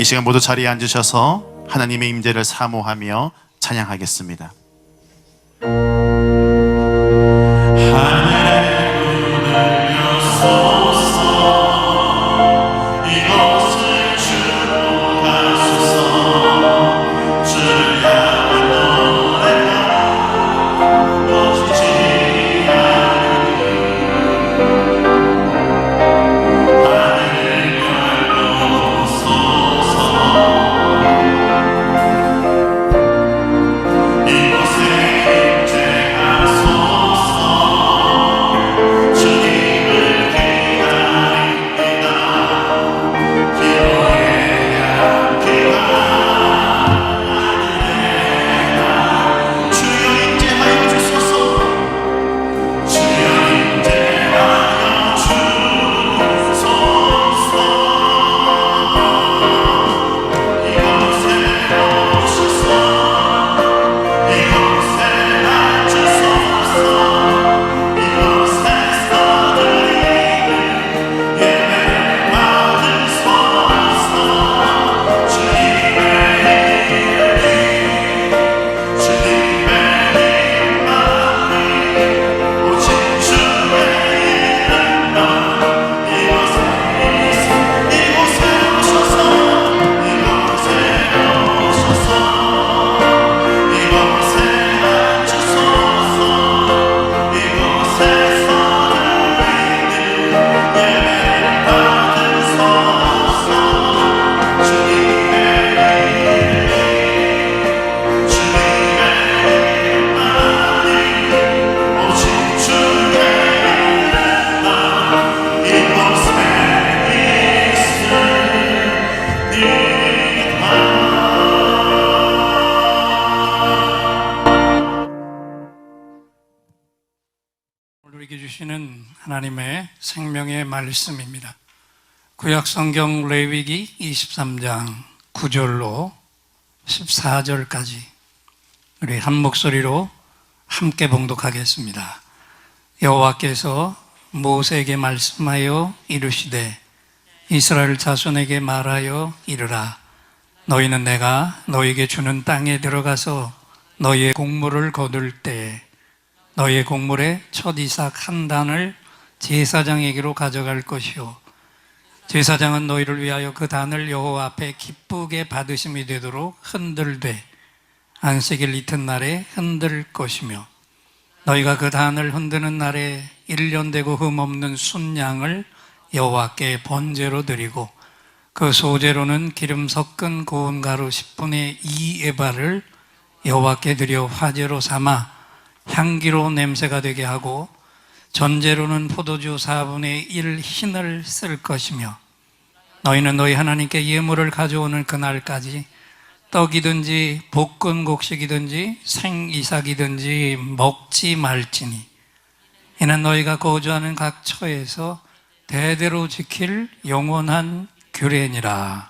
시간 모두 자리에 앉으셔서 하나님의 임재를 사모하며 찬양하겠습니다. 우리에게 주시는 하나님의 생명의 말씀입니다. 구약성경 레위기 23장 9절로 14절까지 우리 한 목소리로 함께 봉독하겠습니다. 여호와께서 모세에게 말씀하여 이르시되 이스라엘 자손에게 말하여 이르라. 너희는 내가 너희에게 주는 땅에 들어가서 너희의 곡물을 거둘 때에 너희의 곡물의 첫 이삭 한 단을 제사장에게로 가져갈 것이요 제사장은 너희를 위하여 그 단을 여호와 앞에 기쁘게 받으심이 되도록 흔들되 안식일 이튿날에 흔들 것이며 너희가 그 단을 흔드는 날에 1년 되고 흠없는 순양을 여호와께 번제로 드리고 그 소제로는 기름 섞은 고운 가루 10분의 2 에바를 여호와께 드려 화제로 삼아 향기로 냄새가 되게 하고 전제로는 포도주 4분의 1 흰을 쓸 것이며 너희는 너희 하나님께 예물을 가져오는 그날까지 떡이든지 볶은 곡식이든지 생이삭이든지 먹지 말지니 이는 너희가 거주하는 각 처에서 대대로 지킬 영원한 규례니라.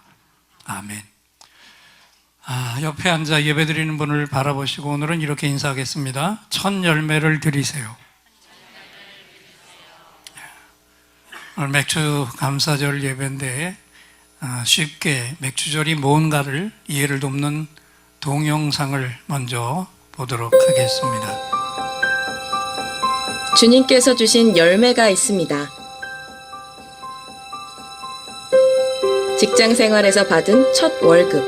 아멘. 옆에 앉아 예배드리는 분을 바라보시고 오늘은 이렇게 인사하겠습니다. 첫 열매를 드리세요. 오늘 맥주 감사절 예배인데 쉽게 맥주절이 뭔가를 이해를 돕는 동영상을 먼저 보도록 하겠습니다. 주님께서 주신 열매가 있습니다. 직장 생활에서 받은 첫 월급,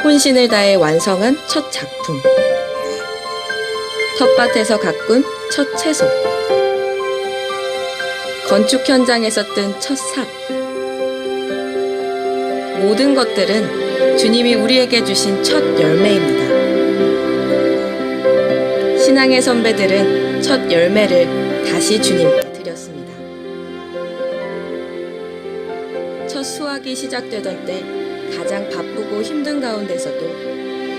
혼신을 다해 완성한 첫 작품, 텃밭에서 가꾼 첫 채소, 건축 현장에서 뜬 첫 삽. 모든 것들은 주님이 우리에게 주신 첫 열매입니다. 신앙의 선배들은 첫 열매를 다시 주님께 드렸습니다. 첫 수확이 시작되던 때 가장 바쁘고 힘든 가운데서도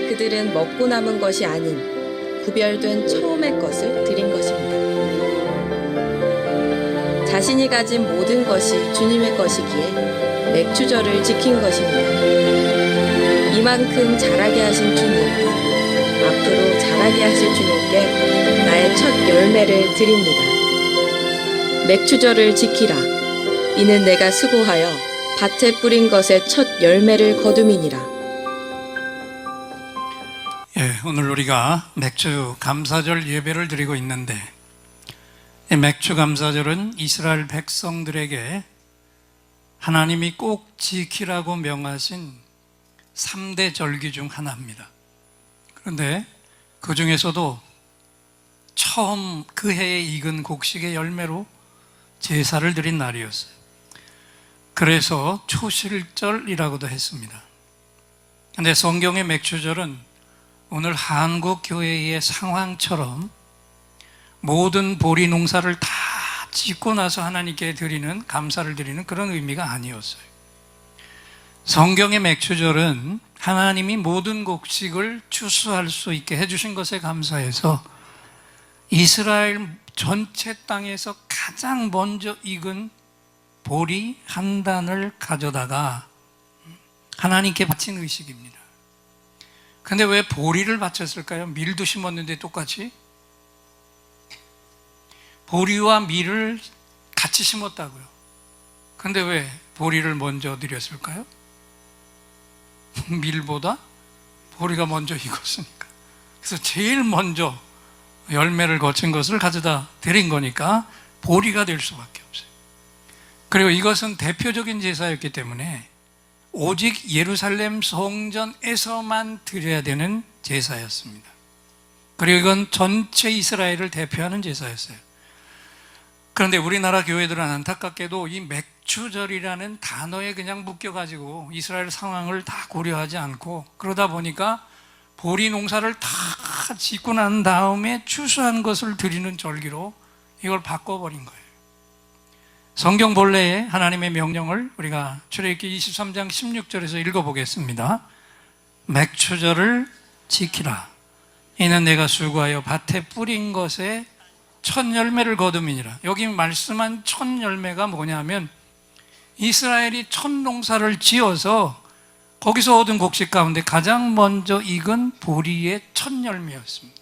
그들은 먹고 남은 것이 아닌 구별된 처음의 것을 드린 것입니다. 자신이 가진 모든 것이 주님의 것이기에 맥주절을 지킨 것입니다. 이만큼 자라게 하신 주님, 앞으로 자라게 하실 주님께 나의 첫 열매를 드립니다. 맥주절을 지키라. 이는 내가 수고하여 밭에 뿌린 것의 첫 열매를 거둠이니라. 예, 오늘 우리가 맥주 감사절 예배를 드리고 있는데, 이 맥주 감사절은 이스라엘 백성들에게 하나님이 꼭 지키라고 명하신 3대 절기 중 하나입니다. 그런데 그 중에서도 처음 그 해에 익은 곡식의 열매로 제사를 드린 날이었어요. 그래서 초실절이라고도 했습니다. 그런데 성경의 맥주절은 오늘 한국 교회의 상황처럼 모든 보리 농사를 다 짓고 나서 하나님께 드리는, 감사를 드리는 그런 의미가 아니었어요. 성경의 맥주절은 하나님이 모든 곡식을 추수할 수 있게 해주신 것에 감사해서 이스라엘 전체 땅에서 가장 먼저 익은 보리 한 단을 가져다가 하나님께 바친 의식입니다. 근데 왜 보리를 바쳤을까요? 밀도 심었는데 똑같이? 보리와 밀을 같이 심었다고요. 근데 왜 보리를 먼저 드렸을까요? 밀보다 보리가 먼저 익었으니까. 그래서 제일 먼저 열매를 거친 것을 가져다 드린 거니까 보리가 될 수밖에 없어요. 그리고 이것은 대표적인 제사였기 때문에 오직 예루살렘 성전에서만 드려야 되는 제사였습니다. 그리고 이건 전체 이스라엘을 대표하는 제사였어요. 그런데 우리나라 교회들은 안타깝게도 이 맥주절이라는 단어에 그냥 묶여가지고 이스라엘 상황을 다 고려하지 않고, 그러다 보니까 보리 농사를 다 짓고 난 다음에 추수한 것을 드리는 절기로 이걸 바꿔버린 거예요. 성경 본래의 하나님의 명령을 우리가 출애굽기 23장 16절에서 읽어보겠습니다. 맥추절을 지키라. 이는 내가 수고하여 밭에 뿌린 것에 첫 열매를 거둠이니라. 여기 말씀한 첫 열매가 뭐냐면 이스라엘이 첫 농사를 지어서 거기서 얻은 곡식 가운데 가장 먼저 익은 보리의 첫 열매였습니다.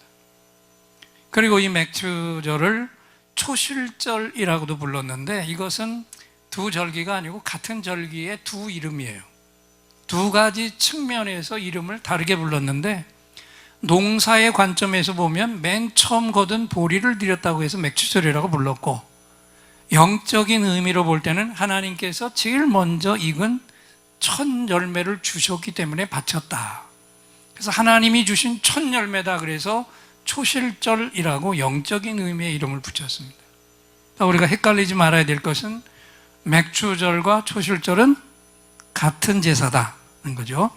그리고 이 맥추절을 초실절이라고도 불렀는데 이것은 두 절기가 아니고 같은 절기의 두 이름이에요. 두 가지 측면에서 이름을 다르게 불렀는데, 농사의 관점에서 보면 맨 처음 거둔 보리를 드렸다고 해서 맥추절이라고 불렀고, 영적인 의미로 볼 때는 하나님께서 제일 먼저 익은 첫 열매를 주셨기 때문에 바쳤다. 그래서 하나님이 주신 첫 열매다 그래서 초실절이라고 영적인 의미의 이름을 붙였습니다. 우리가 헷갈리지 말아야 될 것은 맥추절과 초실절은 같은 제사다는 거죠.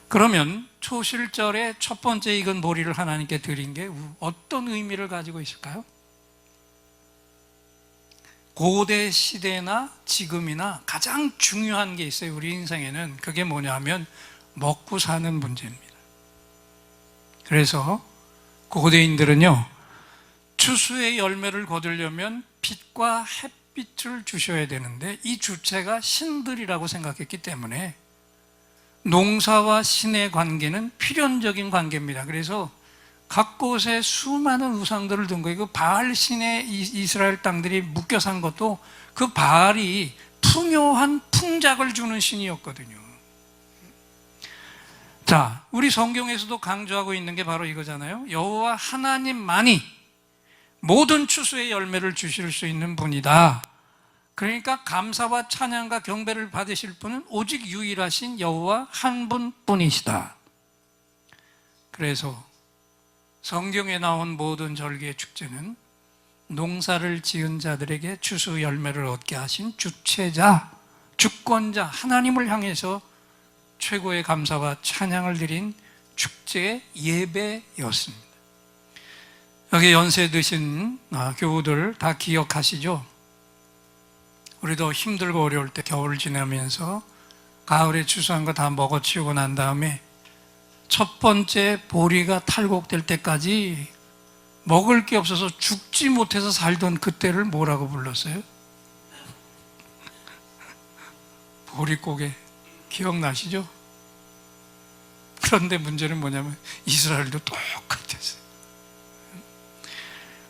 그러면 초실절의 첫 번째 익은 보리를 하나님께 드린 게 어떤 의미를 가지고 있을까요? 고대 시대나 지금이나 가장 중요한 게 있어요. 우리 인생에는. 그게 뭐냐면 먹고 사는 문제입니다. 그래서 고대인들은요, 추수의 열매를 거두려면 빛과 햇빛을 주셔야 되는데 이 주체가 신들이라고 생각했기 때문에 농사와 신의 관계는 필연적인 관계입니다. 그래서 각 곳에 수많은 우상들을 둔 거예요. 그 바알 신에 이스라엘 땅들이 묶여 산 것도 그 바알이 풍요한 풍작을 주는 신이었거든요. 자, 우리 성경에서도 강조하고 있는 게 바로 이거잖아요. 여호와 하나님만이 모든 추수의 열매를 주실 수 있는 분이다. 그러니까 감사와 찬양과 경배를 받으실 분은 오직 유일하신 여호와 한 분뿐이시다. 그래서 성경에 나온 모든 절기의 축제는 농사를 지은 자들에게 추수 열매를 얻게 하신 주체자, 주권자 하나님을 향해서 최고의 감사와 찬양을 드린 축제의 예배였습니다. 여기 연세 드신 교우들 다 기억하시죠? 우리도 힘들고 어려울 때 겨울 지나면서 가을에 추수한 거 다 먹어치우고 난 다음에 첫 번째 보리가 탈곡될 때까지 먹을 게 없어서 죽지 못해서 살던 그때를 뭐라고 불렀어요? 보릿고개. 기억나시죠? 그런데 문제는 뭐냐면 이스라엘도 똑같았어요.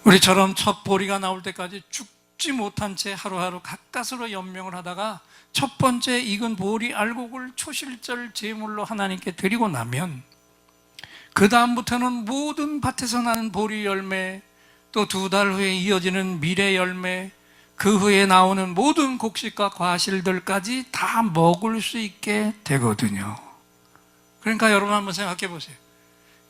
우리처럼 첫 보리가 나올 때까지 죽지 죽지 못한 채 하루하루 가까스로 연명을 하다가 첫 번째 익은 보리 알곡을 초실절 제물로 하나님께 드리고 나면 그 다음부터는 모든 밭에서 나는 보리 열매, 또 2달 후에 이어지는 미래 열매, 그 후에 나오는 모든 곡식과 과실들까지 다 먹을 수 있게 되거든요. 그러니까 여러분 한번 생각해 보세요.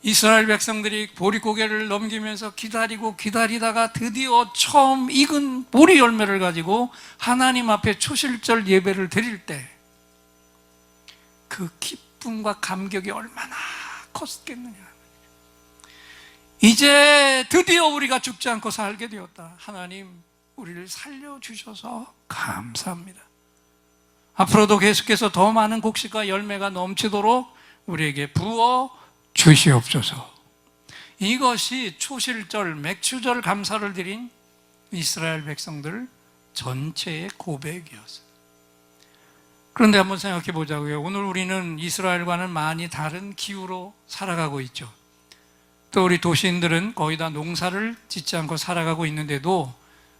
이스라엘 백성들이 보리고개를 넘기면서 기다리고 기다리다가 드디어 처음 익은 보리 열매를 가지고 하나님 앞에 초실절 예배를 드릴 때 그 기쁨과 감격이 얼마나 컸겠느냐. 이제 드디어 우리가 죽지 않고 살게 되었다. 하나님, 우리를 살려주셔서 감사합니다. 앞으로도 계속해서 더 많은 곡식과 열매가 넘치도록 우리에게 부어 주시옵소서. 이것이 초실절, 맥추절 감사를 드린 이스라엘 백성들 전체의 고백이었어요. 그런데 한번 생각해 보자고요. 오늘 우리는 이스라엘과는 많이 다른 기후로 살아가고 있죠. 또 우리 도시인들은 거의 다 농사를 짓지 않고 살아가고 있는데도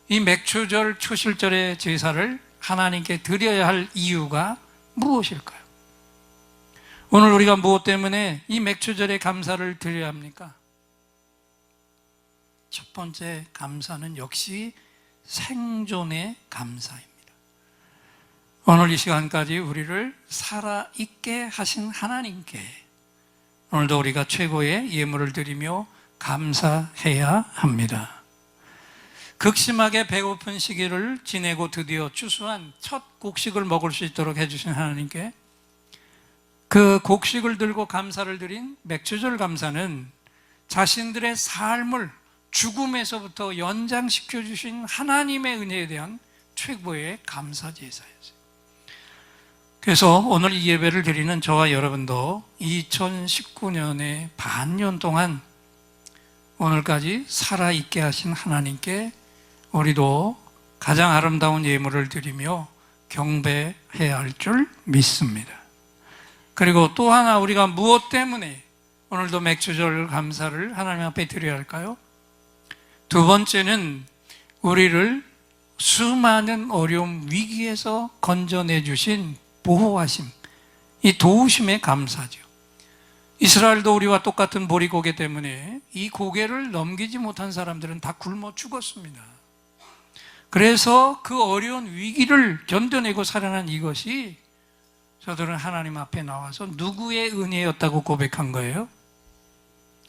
이 맥추절, 초실절의 제사를 하나님께 드려야 할 이유가 무엇일까요? 오늘 우리가 무엇 때문에 이 맥추절의 감사를 드려야 합니까? 첫 번째 감사는 역시 생존의 감사입니다. 오늘 이 시간까지 우리를 살아있게 하신 하나님께 오늘도 우리가 최고의 예물을 드리며 감사해야 합니다. 극심하게 배고픈 시기를 지내고 드디어 추수한 첫 곡식을 먹을 수 있도록 해주신 하나님께 그 곡식을 들고 감사를 드린 맥추절 감사는 자신들의 삶을 죽음에서부터 연장시켜 주신 하나님의 은혜에 대한 최고의 감사 제사였어요. 그래서 오늘 이 예배를 드리는 저와 여러분도 2019년의 반년 동안 오늘까지 살아있게 하신 하나님께 우리도 가장 아름다운 예물을 드리며 경배해야 할 줄 믿습니다. 그리고 또 하나 우리가 무엇 때문에 오늘도 맥추절 감사를 하나님 앞에 드려야 할까요? 두 번째는 우리를 수많은 어려움 위기에서 건져내 주신 보호하심, 이 도우심에 감사죠. 이스라엘도 우리와 똑같은 보리고개 때문에 이 고개를 넘기지 못한 사람들은 다 굶어 죽었습니다. 그래서 그 어려운 위기를 견뎌내고 살아난 이것이 저들은 하나님 앞에 나와서 누구의 은혜였다고 고백한 거예요?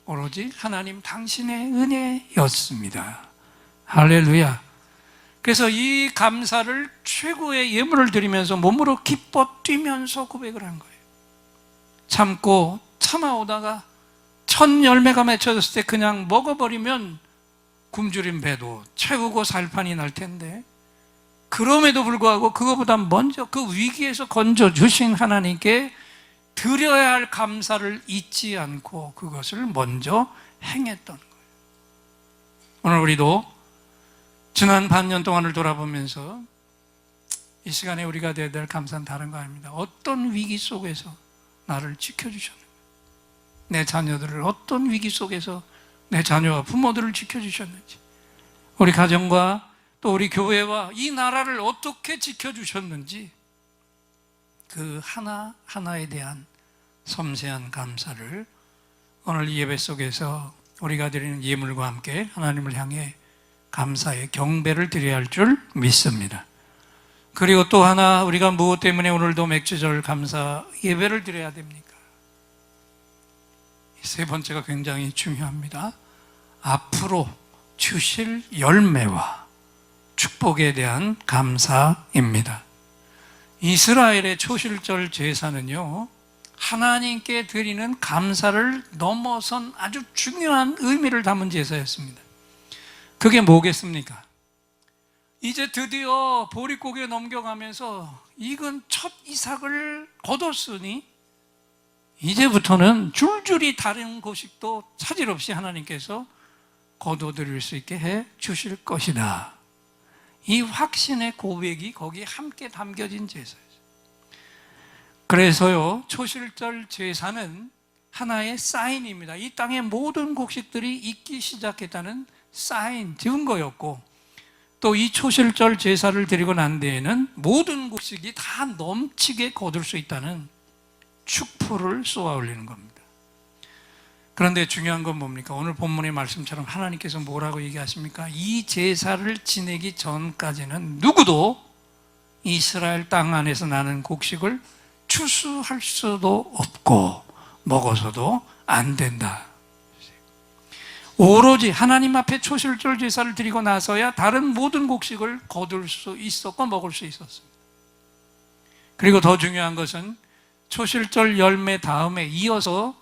오로지 하나님 당신의 은혜였습니다. 할렐루야. 그래서 이 감사를 최고의 예물을 드리면서 몸으로 기뻐 뛰면서 고백을 한 거예요. 참고 참아오다가 첫 열매가 맺혀졌을 때 그냥 먹어버리면 굶주린 배도 채우고 살판이 날 텐데 그럼에도 불구하고 그거보다 먼저 그 위기에서 건져주신 하나님께 드려야 할 감사를 잊지 않고 그것을 먼저 행했던 거예요. 오늘 우리도 지난 반년 동안을 돌아보면서 이 시간에 우리가 드려야 될 감사는 다른 거 아닙니다. 어떤 위기 속에서 나를 지켜주셨는가? 내 자녀들을 어떤 위기 속에서 내 자녀와 부모들을 지켜주셨는지, 우리 가정과 또 우리 교회와 이 나라를 어떻게 지켜주셨는지 그 하나하나에 대한 섬세한 감사를 오늘 이 예배 속에서 우리가 드리는 예물과 함께 하나님을 향해 감사의 경배를 드려야 할 줄 믿습니다. 그리고 또 하나 우리가 무엇 때문에 오늘도 맥추절 감사 예배를 드려야 됩니까? 세 번째가 굉장히 중요합니다. 앞으로 주실 열매와 축복에 대한 감사입니다. 이스라엘의 초실절 제사는요, 하나님께 드리는 감사를 넘어선 아주 중요한 의미를 담은 제사였습니다. 그게 뭐겠습니까? 이제 드디어 보릿고개 넘겨가면서 익은 첫 이삭을 거뒀으니 이제부터는 줄줄이 다른 곡식도 차질 없이 하나님께서 거둬들일 수 있게 해 주실 것이다. 이 확신의 고백이 거기에 함께 담겨진 제사였어요. 그래서요, 초실절 제사는 하나의 사인입니다. 이 땅의 모든 곡식들이 익기 시작했다는 사인, 증거였고, 또 이 초실절 제사를 드리고 난 뒤에는 모든 곡식이 다 넘치게 거둘 수 있다는 축포를 쏘아 올리는 겁니다. 그런데 중요한 건 뭡니까? 오늘 본문의 말씀처럼 하나님께서 뭐라고 얘기하십니까? 이 제사를 지내기 전까지는 누구도 이스라엘 땅 안에서 나는 곡식을 추수할 수도 없고 먹어서도 안 된다. 오로지 하나님 앞에 초실절 제사를 드리고 나서야 다른 모든 곡식을 거둘 수 있었고 먹을 수 있었습니다. 그리고 더 중요한 것은 초실절 열매 다음에 이어서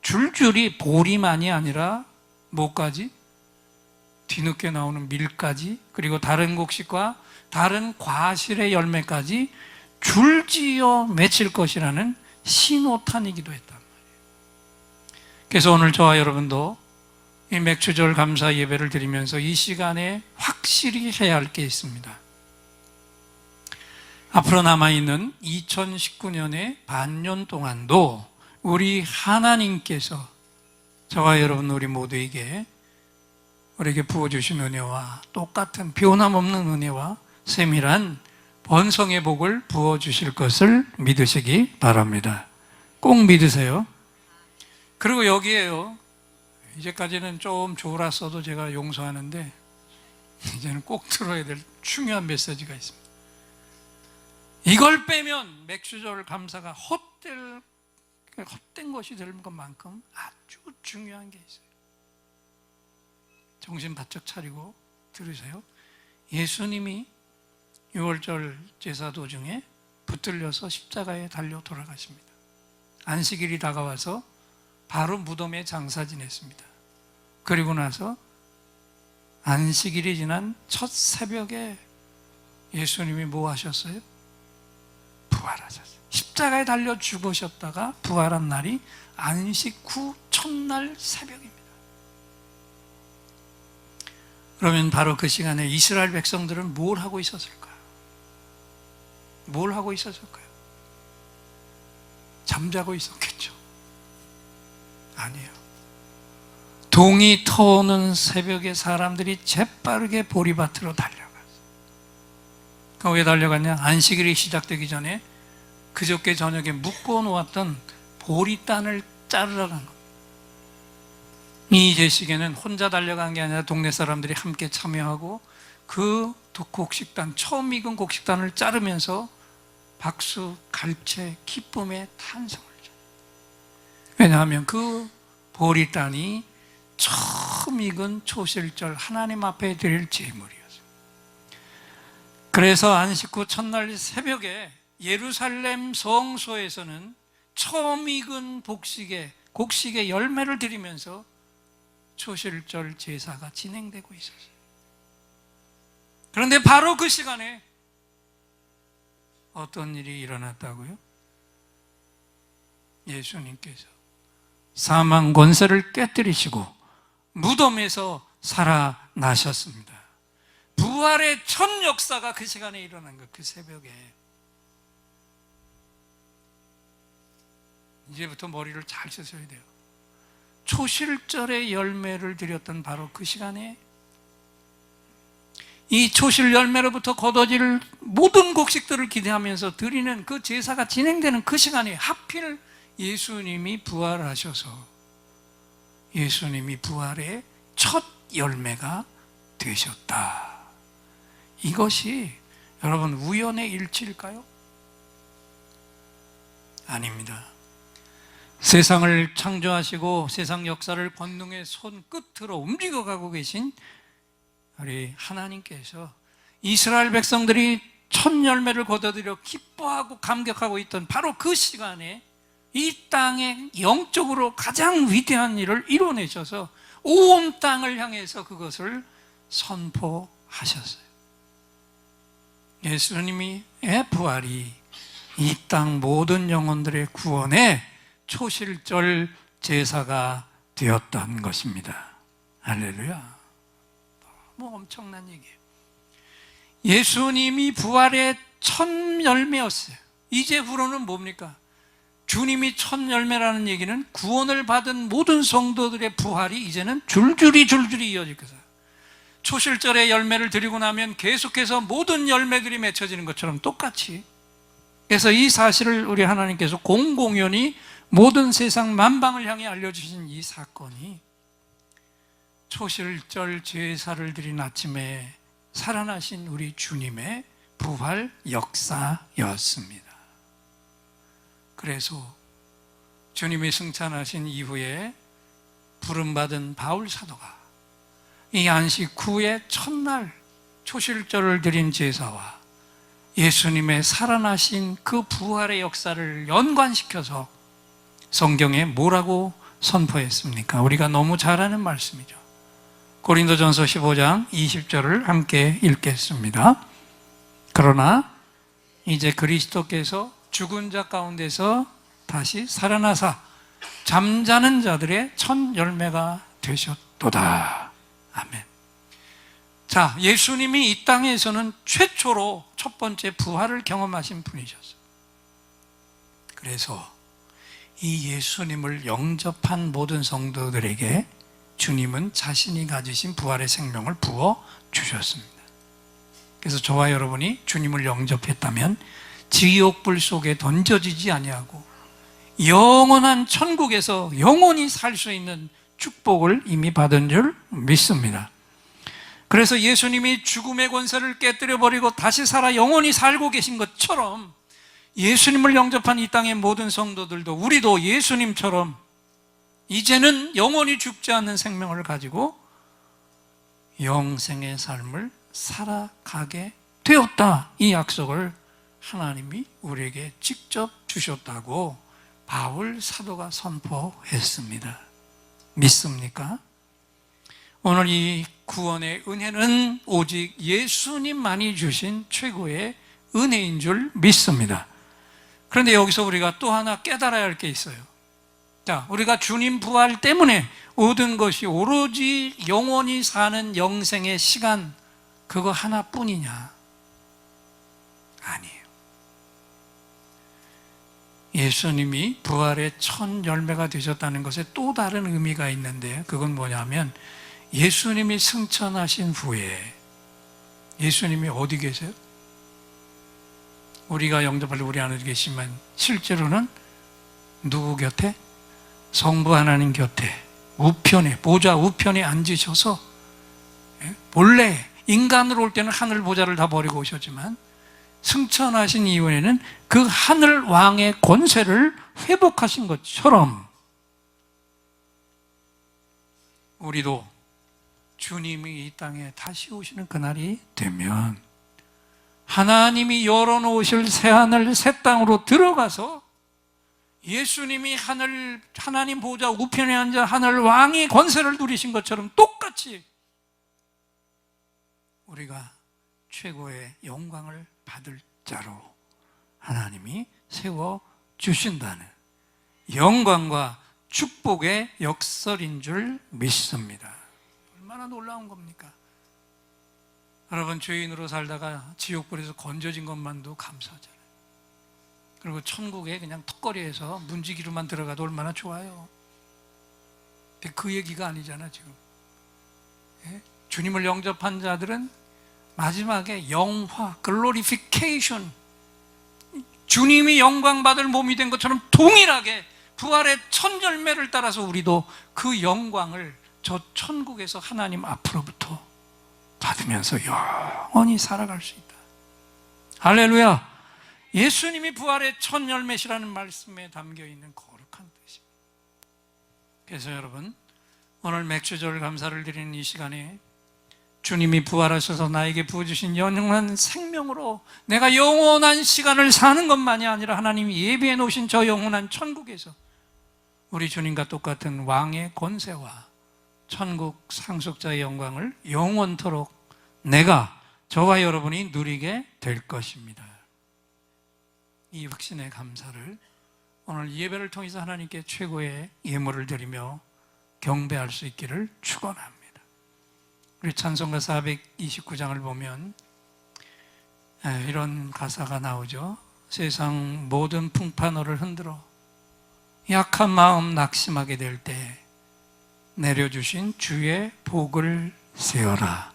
줄줄이 보리만이 아니라 뭐까지? 뒤늦게 나오는 밀까지, 그리고 다른 곡식과 다른 과실의 열매까지 줄지어 맺힐 것이라는 신호탄이기도 했단 말이에요. 그래서 오늘 저와 여러분도 이 맥주절 감사 예배를 드리면서 이 시간에 확실히 해야 할 게 있습니다. 앞으로 남아있는 2019년의 반년 동안도 우리 하나님께서 저와 여러분 우리 모두에게 우리에게 부어주신 은혜와 똑같은 변함없는 은혜와 세밀한 번성의 복을 부어주실 것을 믿으시기 바랍니다. 꼭 믿으세요. 그리고 여기에요, 이제까지는 좀 졸았어도 제가 용서하는데 이제는 꼭 들어야 될 중요한 메시지가 있습니다. 이걸 빼면 맥주절 감사가 헛된 것이 될 것만큼 아주 중요한 게 있어요. 정신 바짝 차리고 들으세요. 예수님이 6월절 제사 도중에 붙들려서 십자가에 달려 돌아가십니다. 안식일이 다가와서 바로 무덤에 장사 지냈습니다. 그리고 나서 안식일이 지난 첫 새벽에 예수님이 뭐 하셨어요? 부활하셨어요. 십자가에 달려 죽으셨다가 부활한 날이 안식 후 첫날 새벽입니다. 그러면 바로 그 시간에 이스라엘 백성들은 뭘 하고 있었을까요? 뭘 하고 있었을까요? 잠자고 있었겠죠. 아니에요. 동이 터오는 새벽에 사람들이 재빠르게 보리밭으로 달려갔어요. 왜 달려갔냐? 안식일이 시작되기 전에 그저께 저녁에 묶어놓았던 보리단을 자르러 간 겁니다. 이 제식에는 혼자 달려간 게 아니라 동네 사람들이 함께 참여하고 그 곡식단, 처음 익은 곡식단을 자르면서 박수, 갈채, 기쁨의 탄성을 줘요. 왜냐하면 그 보리단이 처음 익은 초실절 하나님 앞에 드릴 제물이었어요. 그래서 안식 후 첫날 새벽에 예루살렘 성소에서는 처음 익은 곡식의 열매를 드리면서 초실절 제사가 진행되고 있었어요. 그런데 바로 그 시간에 어떤 일이 일어났다고요? 예수님께서 사망 권세를 깨뜨리시고 무덤에서 살아나셨습니다. 부활의 첫 역사가 그 시간에 일어난 것, 그 새벽에. 이제부터 머리를 잘 쓰셔야 돼요. 초실절의 열매를 드렸던 바로 그 시간에 이 초실 열매로부터 거둬질 모든 곡식들을 기대하면서 드리는 그 제사가 진행되는 그 시간에 하필 예수님이 부활하셔서 예수님이 부활의 첫 열매가 되셨다. 이것이 여러분 우연의 일치일까요? 아닙니다. 세상을 창조하시고 세상 역사를 권능의 손끝으로 움직여가고 계신 우리 하나님께서 이스라엘 백성들이 첫 열매를 거둬들여 기뻐하고 감격하고 있던 바로 그 시간에 이 땅에 영적으로 가장 위대한 일을 이뤄내셔서 온 땅을 향해서 그것을 선포하셨어요. 예수님의 부활이 이 땅 모든 영혼들의 구원에 초실절 제사가 되었던 것입니다. 할렐루야. 너무 엄청난 얘기예요. 예수님이 부활의 첫 열매였어요. 이제후로는 뭡니까? 주님이 첫 열매라는 얘기는 구원을 받은 모든 성도들의 부활이 이제는 줄줄이 이어질 것이다. 초실절에 열매를 드리고 나면 계속해서 모든 열매들이 맺혀지는 것처럼 똑같이, 그래서 이 사실을 우리 하나님께서 공공연히 모든 세상 만방을 향해 알려주신 이 사건이 초실절 제사를 드린 아침에 살아나신 우리 주님의 부활 역사였습니다. 그래서 주님이 승천하신 이후에 부름받은 바울 사도가 이 안식 후의 첫날 초실절을 드린 제사와 예수님의 살아나신 그 부활의 역사를 연관시켜서 성경에 뭐라고 선포했습니까? 우리가 너무 잘 아는 말씀이죠. 고린도전서 15장 20절을 함께 읽겠습니다. 그러나 이제 그리스도께서 죽은 자 가운데서 다시 살아나사 잠자는 자들의 첫 열매가 되셨도다. 아멘. 자, 예수님이 이 땅에서는 최초로 첫 번째 부활을 경험하신 분이셨어요. 그래서 이 예수님을 영접한 모든 성도들에게 주님은 자신이 가지신 부활의 생명을 부어 주셨습니다. 그래서 저와 여러분이 주님을 영접했다면 지옥불 속에 던져지지 아니하고 영원한 천국에서 영원히 살 수 있는 축복을 이미 받은 줄 믿습니다. 그래서 예수님이 죽음의 권세를 깨뜨려 버리고 다시 살아 영원히 살고 계신 것처럼 예수님을 영접한 이 땅의 모든 성도들도, 우리도 예수님처럼 이제는 영원히 죽지 않는 생명을 가지고 영생의 삶을 살아가게 되었다. 이 약속을 하나님이 우리에게 직접 주셨다고 바울 사도가 선포했습니다. 믿습니까? 오늘 이 구원의 은혜는 오직 예수님만이 주신 최고의 은혜인 줄 믿습니다. 그런데 여기서 우리가 또 하나 깨달아야 할 게 있어요. 자, 우리가 주님 부활 때문에 모든 것이 오로지 영원히 사는 영생의 시간, 그거 하나뿐이냐? 아니에요. 예수님이 부활의 첫 열매가 되셨다는 것에 또 다른 의미가 있는데, 그건 뭐냐면 예수님이 승천하신 후에 예수님이 어디 계세요? 우리가 영접할 우리 안에 계시지만 실제로는 누구 곁에? 성부 하나님 곁에 우편에, 보좌 우편에 앉으셔서, 본래 인간으로 올 때는 하늘 보좌를 다 버리고 오셨지만 승천하신 이후에는 그 하늘 왕의 권세를 회복하신 것처럼 우리도 주님이 이 땅에 다시 오시는 그날이 되면 하나님이 열어놓으실 새하늘 새 땅으로 들어가서 예수님이 하나님 보좌 우편에 앉아 하늘 왕의 권세를 누리신 것처럼 똑같이 우리가 최고의 영광을 받을 자로 하나님이 세워주신다는 영광과 축복의 역설인 줄 믿습니다. 얼마나 놀라운 겁니까? 여러분, 죄인으로 살다가 지옥불에서 건져진 것만도 감사하잖아요. 그리고 천국에 그냥 턱걸이에서 문지기로만 들어가도 얼마나 좋아요. 근데 그 얘기가 아니잖아 지금. 주님을 영접한 자들은 마지막에 영화, 글로리피케이션, 주님이 영광받을 몸이 된 것처럼 동일하게 부활의 첫 열매를 따라서 우리도 그 영광을 저 천국에서 하나님 앞으로부터 받으면서 영원히 살아갈 수 있다. 할렐루야. 예수님이 부활의 첫 열매시라는 말씀에 담겨있는 거룩한 뜻입니다. 그래서 여러분, 오늘 맥주절 감사를 드리는 이 시간에 주님이 부활하셔서 나에게 부어주신 영원한 생명으로 내가 영원한 시간을 사는 것만이 아니라 하나님이 예비해 놓으신 저 영원한 천국에서 우리 주님과 똑같은 왕의 권세와 천국 상속자의 영광을 영원토록 내가, 저와 여러분이 누리게 될 것입니다. 이 확신의 감사를 오늘 예배를 통해서 하나님께 최고의 예물을 드리며 경배할 수 있기를 축원합니다. 우리 찬송가 429장을 보면 이런 가사가 나오죠. 세상 모든 풍파너를 흔들어 약한 마음 낙심하게 될 때 내려주신 주의 복을 세어라.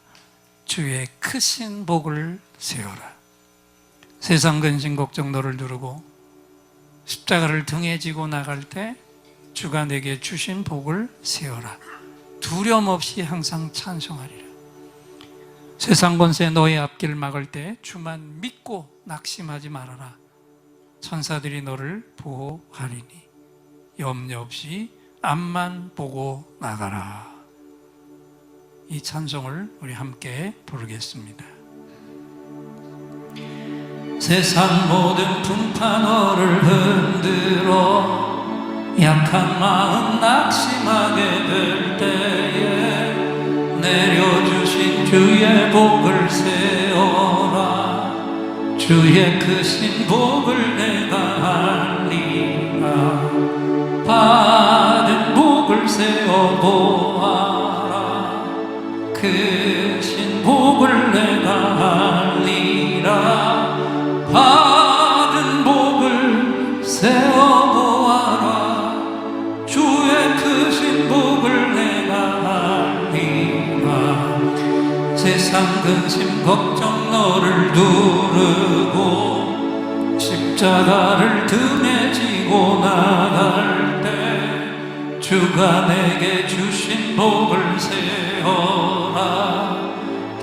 주의 크신 복을 세워라. 세상 근심 걱정 너를 두르고 십자가를 등에 지고 나갈 때 주가 내게 주신 복을 세워라. 두려움 없이 항상 찬송하리라. 세상 권세 너의 앞길 막을 때 주만 믿고 낙심하지 말아라. 천사들이 너를 보호하리니 염려 없이 앞만 보고 나가라. 이 찬송을 우리 함께 부르겠습니다. 세상 모든 풍파 너를 흔들어 약한 마음 낙심하게 될 때에 내려주신 주의 복을 세워라. 주의 크신 복을 내가 알리라. 받은 복을 세워보아라. 크신 복을 내가 알리라. 받은 복을 세워보아라. 주의 크신 복을 내가 알리라. 세상 근심 걱정 너를 두르고 십자가를 등에 지고 나갈 때 주가 내게 주신 복을 세워라.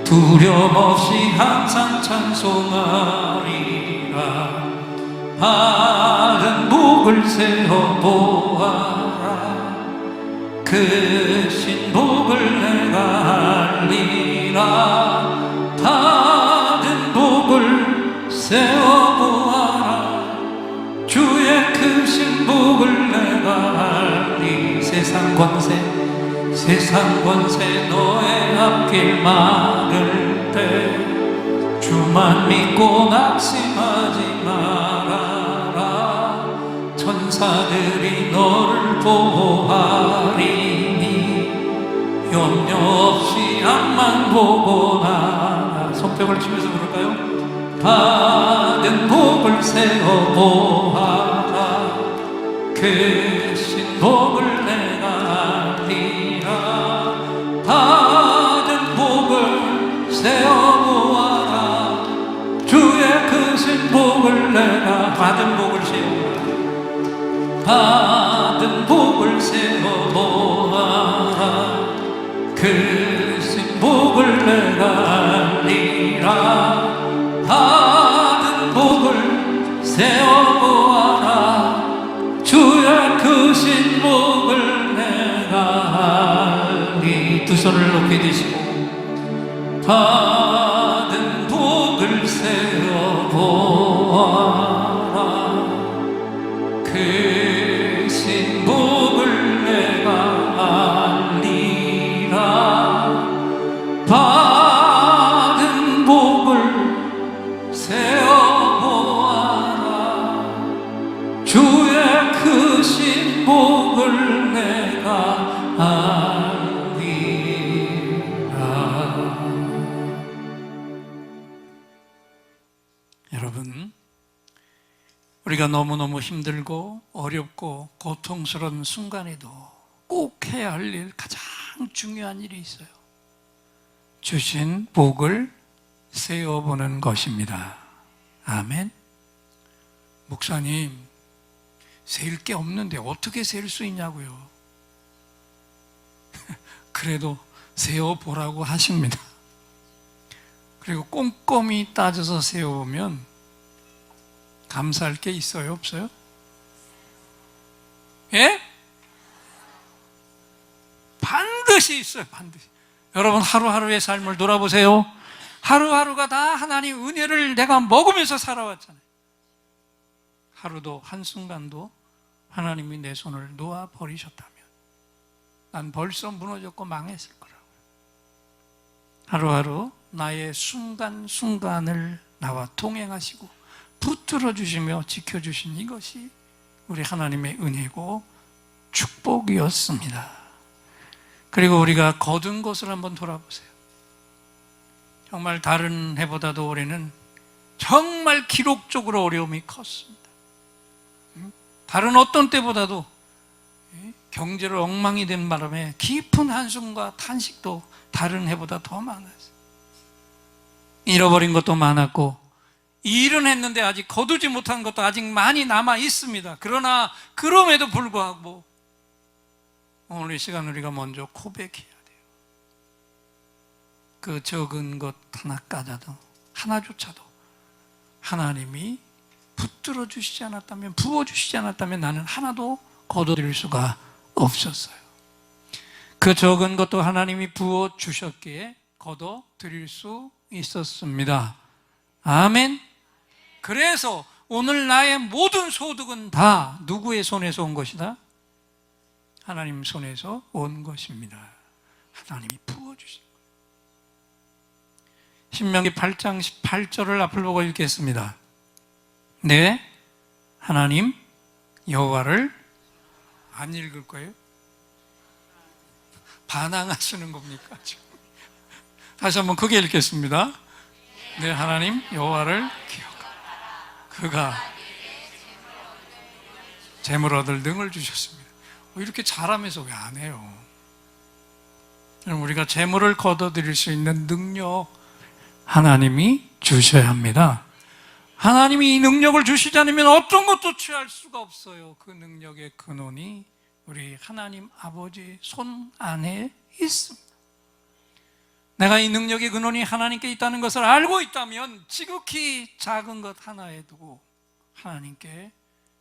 두려움 없이 항상 찬송하리라. 받은 복을 세워보아라. 크신 복을 내가 알리라. 받은 복을 세워보아라. 주의 크신 복을 내가 알리. 세상 권세 너의 앞길 막을 때 주만 믿고 낙심하지 말아라. 천사들이 너를 보호하리니 염려 없이 앞만 보고 나가. 손뼉을 치면서 부를까요? 받은 복을 세워보아라. 크신 복을 내가 알리라. 받은 복을 세워보아라. 주의 크신 복을 내가 받은 복을 세워보아라. 받은 복을 세워보아라. 크신 복을 내가 알리라. 받은 복을 세워보아라. 주의 크신 복을 내가 알리. 두 손을 높이 드시고 받은 복을 세워보아라. 크신 복을 내가 알리라. 받은 복을 세워보아라. 주의 크신 복을 내가 알리라. 여러분, 우리가 너무너무 힘들고 어렵고 고통스러운 순간에도 꼭 해야 할 일, 가장 중요한 일이 있어요. 주신 복을 세어보는 것입니다. 아멘. 목사님, 세일 게 없는데 어떻게 세일 수 있냐고요. 그래도 세어보라고 하십니다. 그리고 꼼꼼히 따져서 세워보면 감사할 게 있어요, 없어요? 예? 반드시 있어요, 반드시. 여러분, 하루하루의 삶을 돌아보세요. 하루하루가 다 하나님 은혜를 내가 먹으면서 살아왔잖아요. 하루도 한순간도 하나님이 내 손을 놓아버리셨다면 난 벌써 무너졌고 망했을 거라고요. 하루하루 나의 순간순간을 나와 동행하시고 붙들어 주시며 지켜주신 이것이 우리 하나님의 은혜고 축복이었습니다. 그리고 우리가 거둔 것을 한번 돌아보세요. 정말 다른 해보다도 올해는 정말 기록적으로 어려움이 컸습니다. 다른 어떤 때보다도 경제를 엉망이 된 바람에 깊은 한숨과 탄식도 다른 해보다 더 많았어요. 잃어버린 것도 많았고 일은 했는데 아직 거두지 못한 것도 아직 많이 남아 있습니다. 그러나 그럼에도 불구하고 오늘 이 시간 우리가 먼저 고백해야 돼요. 그 적은 것 하나까지도, 하나조차도 하나님이 붙들어 주시지 않았다면, 부어 주시지 않았다면 나는 하나도 거둬들일 수가 없었어요. 그 적은 것도 하나님이 부어 주셨기에 거둬들일 수 있었습니다. 아멘. 그래서 오늘 나의 모든 소득은 다 누구의 손에서 온 것이다? 하나님 손에서 온 것입니다. 하나님이 부어주신 거예요. 신명기 8장 18절을 앞을 보고 읽겠습니다. 네, 하나님 여호와를 안 읽을 거예요? 반항하시는 겁니까? 다시 한번 크게 읽겠습니다. 네, 하나님 여호와를 기억하라. 그가 재물 얻을 능을 주셨습니다. 이렇게 잘하면서 왜 안 해요? 우리가 재물을 거둬들일 수 있는 능력 하나님이 주셔야 합니다. 하나님이 이 능력을 주시지 않으면 어떤 것도 취할 수가 없어요. 그 능력의 근원이 우리 하나님 아버지 손 안에 있습니다. 내가 이 능력의 근원이 하나님께 있다는 것을 알고 있다면 지극히 작은 것 하나에 두고 하나님께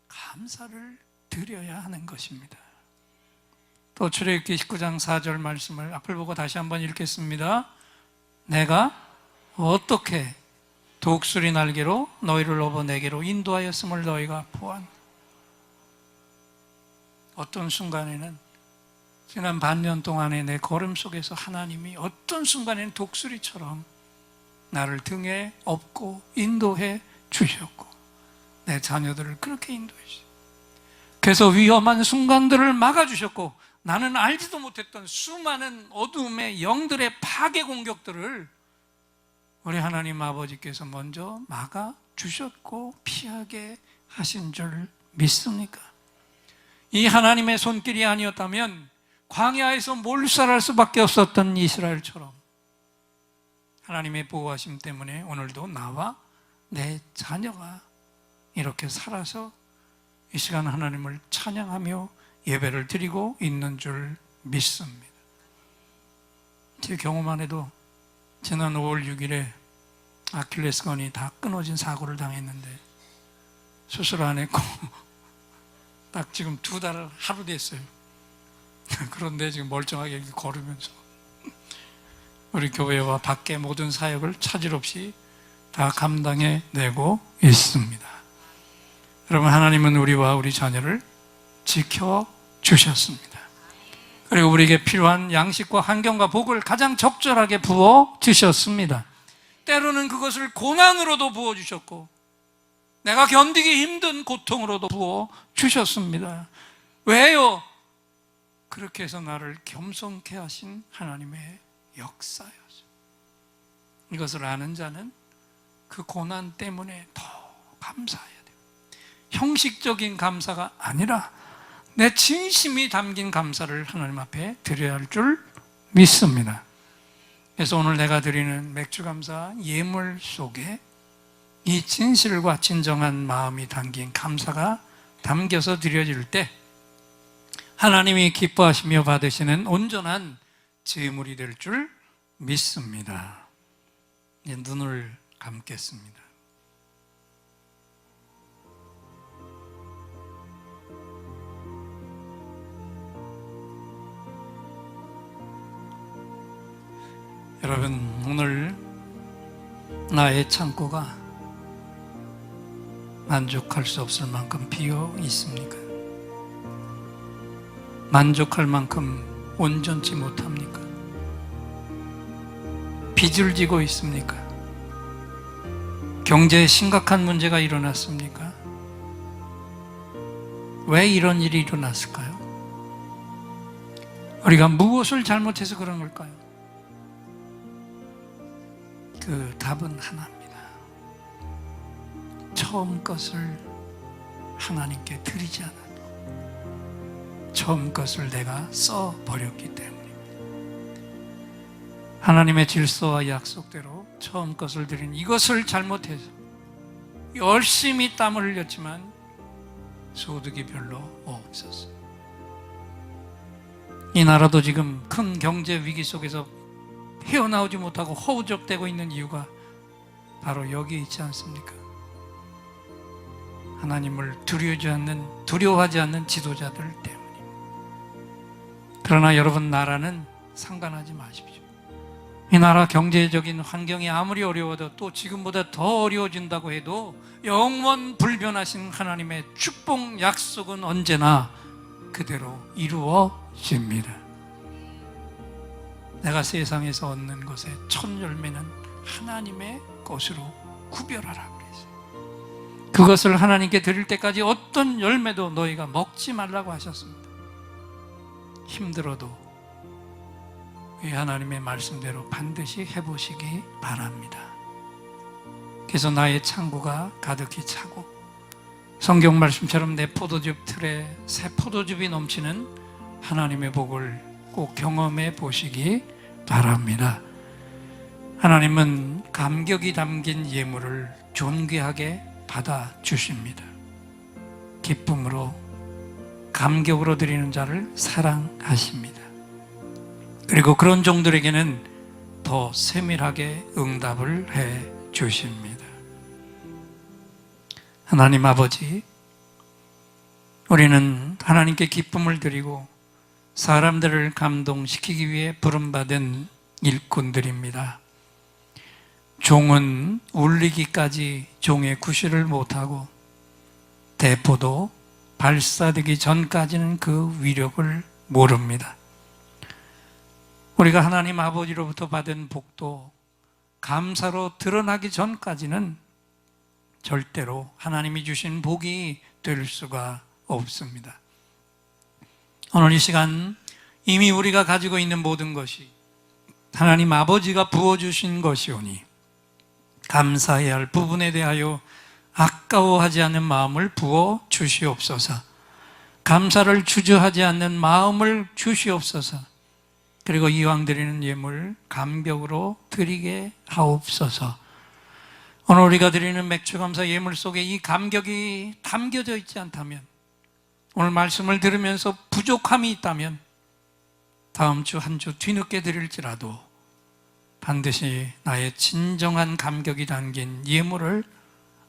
감사를 드려야 하는 것입니다. 또 출애굽기 19장 4절 말씀을 앞을 보고 다시 한번 읽겠습니다. 내가 어떻게 독수리 날개로 너희를 업어 내게로 인도하였음을 너희가 보았나. 어떤 순간에는 지난 반년 동안의 내 걸음 속에서 하나님이 어떤 순간에는 독수리처럼 나를 등에 업고 인도해 주셨고 내 자녀들을 그렇게 인도해 주셨고, 그래서 위험한 순간들을 막아주셨고 나는 알지도 못했던 수많은 어둠의 영들의 파괴 공격들을 우리 하나님 아버지께서 먼저 막아주셨고 피하게 하신 줄 믿습니까? 이 하나님의 손길이 아니었다면 광야에서 몰살할 수밖에 없었던 이스라엘처럼 하나님의 보호하심 때문에 오늘도 나와 내 자녀가 이렇게 살아서 이 시간 하나님을 찬양하며 예배를 드리고 있는 줄 믿습니다. 제 경험만 해도 지난 5월 6일에 아킬레스건이 다 끊어진 사고를 당했는데 수술 안 했고 딱 지금 2달 하루 됐어요. 그런데 지금 멀쩡하게 이렇게 걸으면서 우리 교회와 밖에 모든 사역을 차질 없이 다 감당해 내고 있습니다. 여러분, 하나님은 우리와 우리 자녀를 지켜주셨습니다. 그리고 우리에게 필요한 양식과 환경과 복을 가장 적절하게 부어주셨습니다. 때로는 그것을 고난으로도 부어주셨고 내가 견디기 힘든 고통으로도 부어주셨습니다. 왜요? 그렇게 해서 나를 겸손케 하신 하나님의 역사였어요. 이것을 아는 자는 그 고난 때문에 더 감사해야 돼요. 형식적인 감사가 아니라 내 진심이 담긴 감사를 하나님 앞에 드려야 할 줄 믿습니다. 그래서 오늘 내가 드리는 맥주 감사 예물 속에 이 진실과 진정한 마음이 담긴 감사가 담겨서 드려질 때 하나님이 기뻐하시며 받으시는 온전한 제물이 될 줄 믿습니다. 이제 눈을 감겠습니다. 여러분, 오늘 나의 창고가 만족할 수 없을 만큼 비어 있습니까? 만족할 만큼 온전치 못합니까? 빚을 지고 있습니까? 경제에 심각한 문제가 일어났습니까? 왜 이런 일이 일어났을까요? 우리가 무엇을 잘못해서 그런 걸까요? 그 답은 하나입니다. 처음 것을 하나님께 드리지 않았고 처음 것을 내가 써버렸기 때문입니다. 하나님의 질서와 약속대로 처음 것을 드린 이것을 잘못해서 열심히 땀을 흘렸지만 소득이 별로 없었어. 이 나라도 지금 큰 경제 위기 속에서 헤어나오지 못하고 허우적대고 있는 이유가 바로 여기 있지 않습니까? 하나님을 두려워하지 않는 지도자들 때문입니다. 그러나 여러분, 나라는 상관하지 마십시오. 이 나라 경제적인 환경이 아무리 어려워도 또 지금보다 더 어려워진다고 해도 영원 불변하신 하나님의 축복 약속은 언제나 그대로 이루어집니다. 내가 세상에서 얻는 것의 첫 열매는 하나님의 것으로 구별하라 그랬어요. 그것을 하나님께 드릴 때까지 어떤 열매도 너희가 먹지 말라고 하셨습니다. 힘들어도 이 하나님의 말씀대로 반드시 해보시기 바랍니다. 그래서 나의 창고가 가득히 차고 성경 말씀처럼 내 포도즙 틀에 새 포도즙이 넘치는 하나님의 복을 꼭 경험해 보시기 바랍니다. 하나님은 감격이 담긴 예물을 존귀하게 받아주십니다. 기쁨으로 감격으로 드리는 자를 사랑하십니다. 그리고 그런 종들에게는 더 세밀하게 응답을 해 주십니다. 하나님 아버지, 우리는 하나님께 기쁨을 드리고 사람들을 감동시키기 위해 부름받은 일꾼들입니다. 종은 울리기까지 종의 구실을 못하고 대포도 발사되기 전까지는 그 위력을 모릅니다. 우리가 하나님 아버지로부터 받은 복도 감사로 드러나기 전까지는 절대로 하나님이 주신 복이 될 수가 없습니다. 오늘 이 시간 이미 우리가 가지고 있는 모든 것이 하나님 아버지가 부어주신 것이오니 감사해야 할 부분에 대하여 아까워하지 않는 마음을 부어 주시옵소서. 감사를 주저하지 않는 마음을 주시옵소서. 그리고 이왕 드리는 예물 감격으로 드리게 하옵소서. 오늘 우리가 드리는 맥주감사 예물 속에 이 감격이 담겨져 있지 않다면, 오늘 말씀을 들으면서 부족함이 있다면 다음 주 한 주 뒤늦게 드릴지라도 반드시 나의 진정한 감격이 담긴 예물을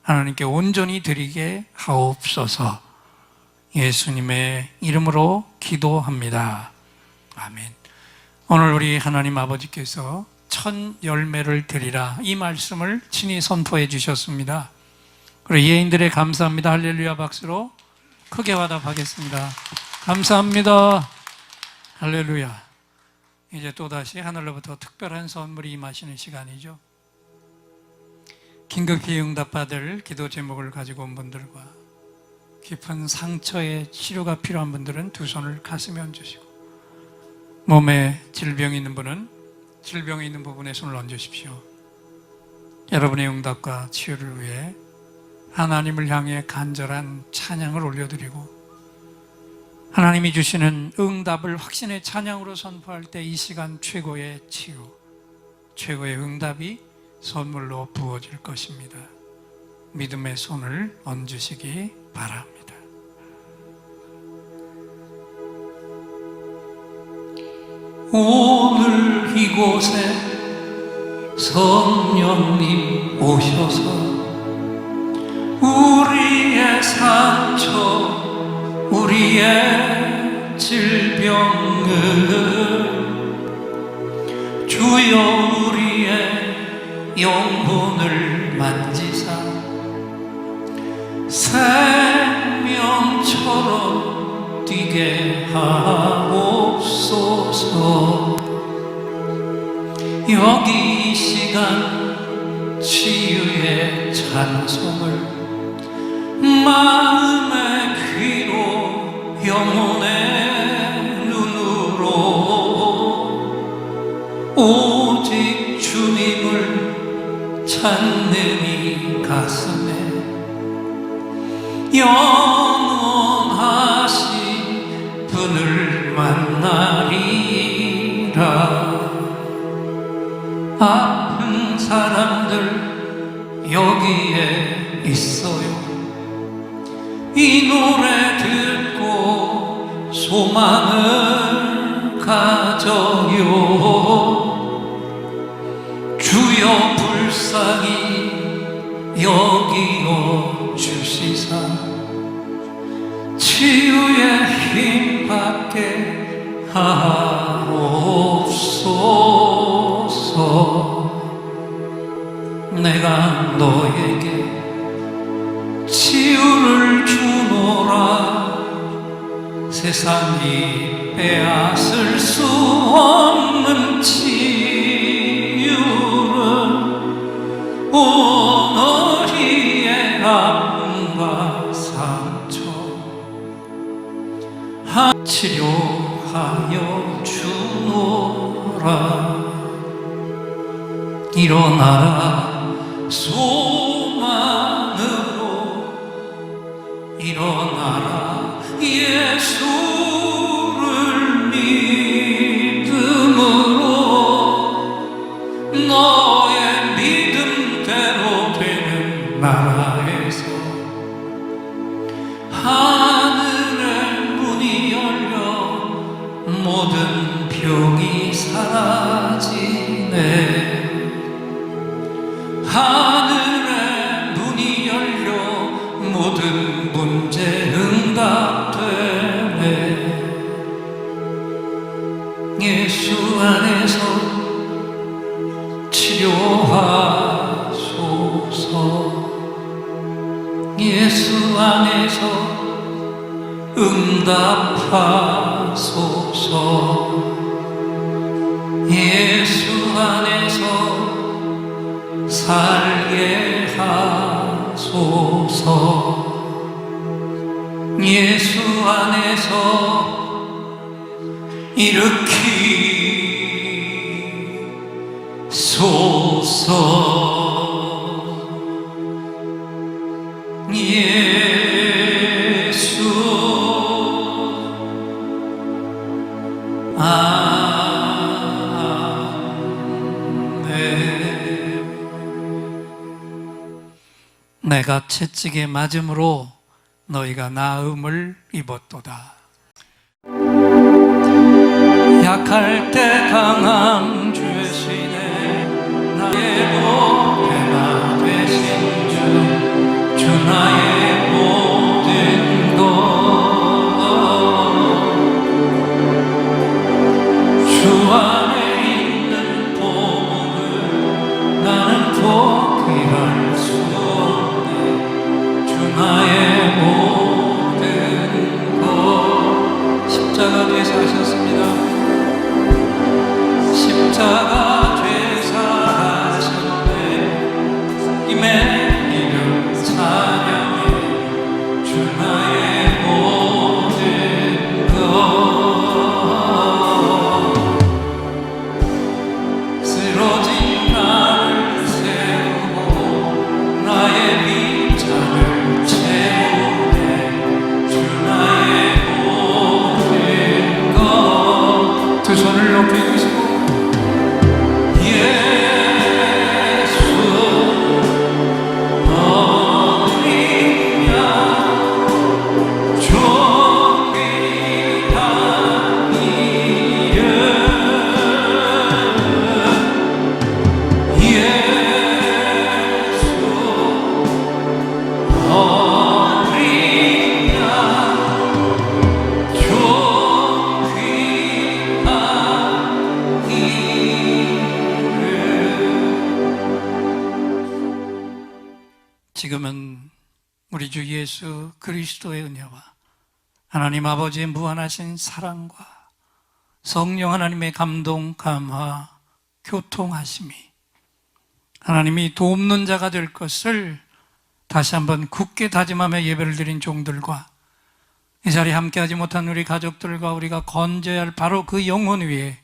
하나님께 온전히 드리게 하옵소서. 예수님의 이름으로 기도합니다. 아멘. 오늘 우리 하나님 아버지께서 첫 열매를 드리라 이 말씀을 친히 선포해 주셨습니다. 그리고 예인들의 감사합니다 할렐루야 박수로 크게 화답하겠습니다. 감사합니다 할렐루야. 이제 또다시 하늘로부터 특별한 선물이 임하시는 시간이죠. 긴급히 응답받을 기도 제목을 가지고 온 분들과 깊은 상처의 치료가 필요한 분들은 두 손을 가슴에 얹으시고, 몸에 질병이 있는 분은 질병이 있는 부분에 손을 얹으십시오. 여러분의 응답과 치유를 위해 하나님을 향해 간절한 찬양을 올려드리고, 하나님이 주시는 응답을 확신의 찬양으로 선포할 때 이 시간 최고의 치유, 최고의 응답이 선물로 부어질 것입니다. 믿음의 손을 얹으시기 바랍니다. 오늘 이곳에 성령님 오셔서 우리의 상처, 우리의 질병을 주여 우리의 영혼을 만지사 생명처럼 뛰게 하옵소서. 여기 이 시간 치유의 찬송을 마음의 귀로 영혼의 눈으로 오직 주님을 찾는 이 가슴에 영원하신 분을 만나리라. 아픈 사람들 여기에 있어요. 이 노래 듣고 소망을 가져요. 주여 불쌍히 여기어 주시사 치유의 힘 받게 하옵소서. 내가 너에게 치유를 주노라. 세상이 빼앗을 수 없는 치유를 오너리의 아픔과 상처 치료하여 주노라. 일어나라 소망으로 일어나라 예수를 믿음으로 너의 믿음대로 되는 나라에서 하늘의 문이 열려 모든 병이 사라지네. 하늘의 문이 열려 모든 문제 응답되네. 예수 안에서 치료하소서. 예수 안에서 응답하소서. 예수 안에서 살게 하소서. 예수 안에서 일으키소서. 예수 내가 채찍에 맞음으로 너희가 나음을 입었도다. 약할 때 강함 주시네. 나의 보배가 되신 주 나의 모든 것. 주 안에 있는 보물을 나는 포기할 수 없네. 주 나의 모든 것. 십자가 되사 하셨습니다. 십자가 되사 하셨네. 이메일을 찬양해. 주 나의 모든 것. 쓰러진 나를 세우고 나의 빈잔을 채우네. 주 나의 모든 것. 두 손을 높이 드시고 지금은 우리 주 예수 그리스도의 은혜와 하나님 아버지의 무한하신 사랑과 성령 하나님의 감동, 감화, 교통하심이 하나님이 돕는 자가 될 것을 다시 한번 굳게 다짐하며 예배를 드린 종들과 이 자리에 함께하지 못한 우리 가족들과 우리가 건져야 할 바로 그 영혼 위에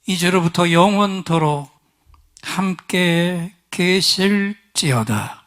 이제로부터 영원토록 함께 계실지어다.